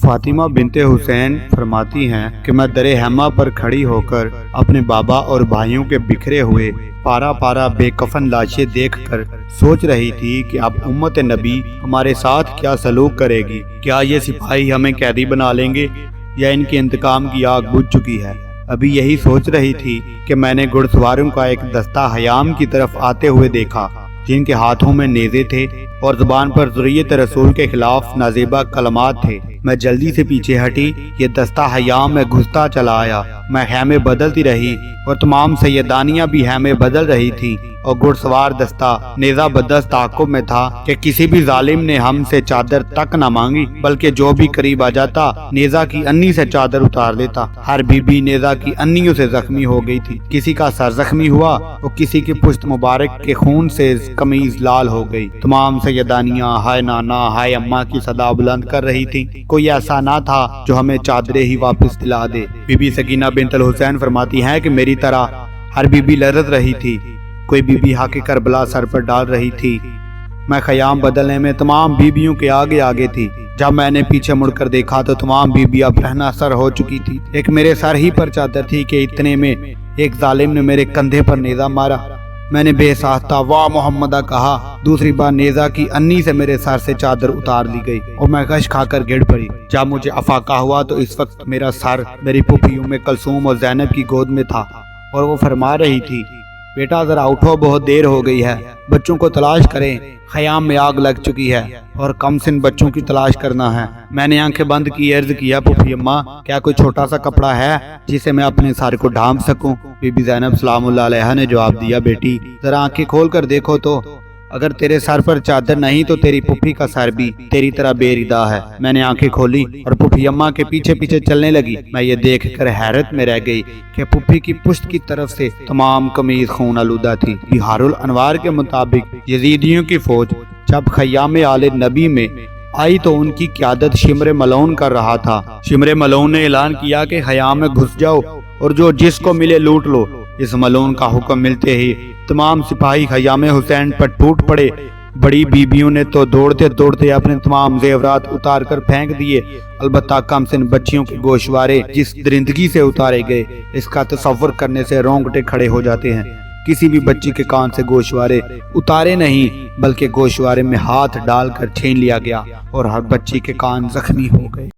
فاطمہ بنت حسین فرماتی ہیں کہ میں در ہیمہ پر کھڑی ہو کر اپنے بابا اور بھائیوں کے بکھرے ہوئے پارا پارا بے کفن لاشیں دیکھ کر سوچ رہی تھی کہ اب امت نبی ہمارے ساتھ کیا سلوک کرے گی۔ کیا یہ سپاہی ہمیں قیدی بنا لیں گے یا ان کے انتقام کی آگ بجھ چکی ہے؟ ابھی یہی سوچ رہی تھی کہ میں نے گھڑ سواروں کا ایک دستہ حیام کی طرف آتے ہوئے دیکھا، جن کے ہاتھوں میں نیزے تھے اور زبان پر ذریت رسول کے خلاف نازیبہ کلمات تھے۔ میں جلدی سے پیچھے ہٹی، یہ دستہ حیام میں گھستا چلا آیا۔ میں خیمے بدلتی رہی اور تمام سیدانیاں بھی خیمے بدل رہی تھیں، اور گھڑ سوار دستہ نیزہ بدست تعاقب میں تھا کہ کسی بھی ظالم نے ہم سے چادر تک نہ مانگی، بلکہ جو بھی قریب آ جاتا نیزہ کی انی سے چادر اتار لیتا۔ ہر بی بی نیزہ کی انیوں سے زخمی ہو گئی تھی، کسی کا سر زخمی ہوا اور کسی کی پشت مبارک کے خون سے قمیض لال ہو گئی۔ تمام سیدانیاں ہائے نانا ہائے اماں کی صدا بلند کر رہی تھی۔ کوئی ایسا نہ تھا جو ہمیں چادریں ہی واپس دلا دے۔ بی بی سکینہ بنت الحسین فرماتی ہیں کہ میری طرح ہر بی بی لرز رہی تھی، کوئی بی بی حق کربلا سر پر ڈال رہی تھی۔ میں خیام بدلنے میں تمام بیبیوں کے آگے آگے تھی۔ جب میں نے پیچھے مڑ کر دیکھا تو تمام بیبیاں برہنہ سر ہو چکی تھی۔ ایک میرے سر ہی پر چادر تھی کہ اتنے میں ایک ظالم نے میرے کندھے پر نیزہ مارا۔ میں نے بے ساختہ واہ محمدہ کہا۔ دوسری بار نیزہ کی انی سے میرے سر سے چادر اتار لی گئی اور میں غش کھا کر گر پڑی۔ جب مجھے افاقہ ہوا تو اس وقت میرا سر میری پھوپھیوں میں کلثوم اور زینب کی گود میں تھا، اور وہ فرما رہی تھی بیٹا ذرا اٹھو، بہت دیر ہو گئی ہے، بچوں کو تلاش کریں، خیام میں آگ لگ چکی ہے اور کم سن بچوں کی تلاش کرنا ہے۔ میں نے آنکھیں بند کی، عرض کیا پھوپھی اماں کیا کوئی چھوٹا سا کپڑا ہے جسے میں اپنے سر کو ڈھانپ سکوں؟ بی بی زینب سلام اللہ علیہا نے جواب دیا بیٹی ذرا آنکھیں کھول کر دیکھو تو اگر تیرے سر پر چادر نہیں تو تیری پھوپھی کا سر بھی تیری طرح بے ردا ہے۔ میں نے آنکھیں کھولی اور پھوپھی اماں کے پیچھے پیچھے چلنے لگی۔ میں یہ دیکھ کر حیرت میں رہ گئی کہ پھوپھی کی پشت کی طرف سے تمام قمیض خون آلودہ تھی۔ بہار الانوار کے مطابق یزیدیوں کی فوج جب خیام آل نبی میں آئی تو ان کی قیادت شمر ملعون کر رہا تھا۔ شمر ملعون نے اعلان کیا کہ خیام میں گھس جاؤ اور جو جس کو ملے لوٹ لو۔ اس ملعون کا حکم ملتے ہی تمام سپاہی خیام حسین پر ٹوٹ پڑے۔ بڑی بیبیوں نے تو دوڑتے دوڑتے اپنے تمام زیورات اتار کر پھینک دیے، البتہ کم سن بچیوں کے گوشوارے جس درندگی سے اتارے گئے اس کا تصور کرنے سے رونگٹے کھڑے ہو جاتے ہیں۔ کسی بھی بچی کے کان سے گوشوارے اتارے نہیں بلکہ گوشوارے میں ہاتھ ڈال کر چھین لیا گیا اور ہر بچی کے کان زخمی ہو گئے۔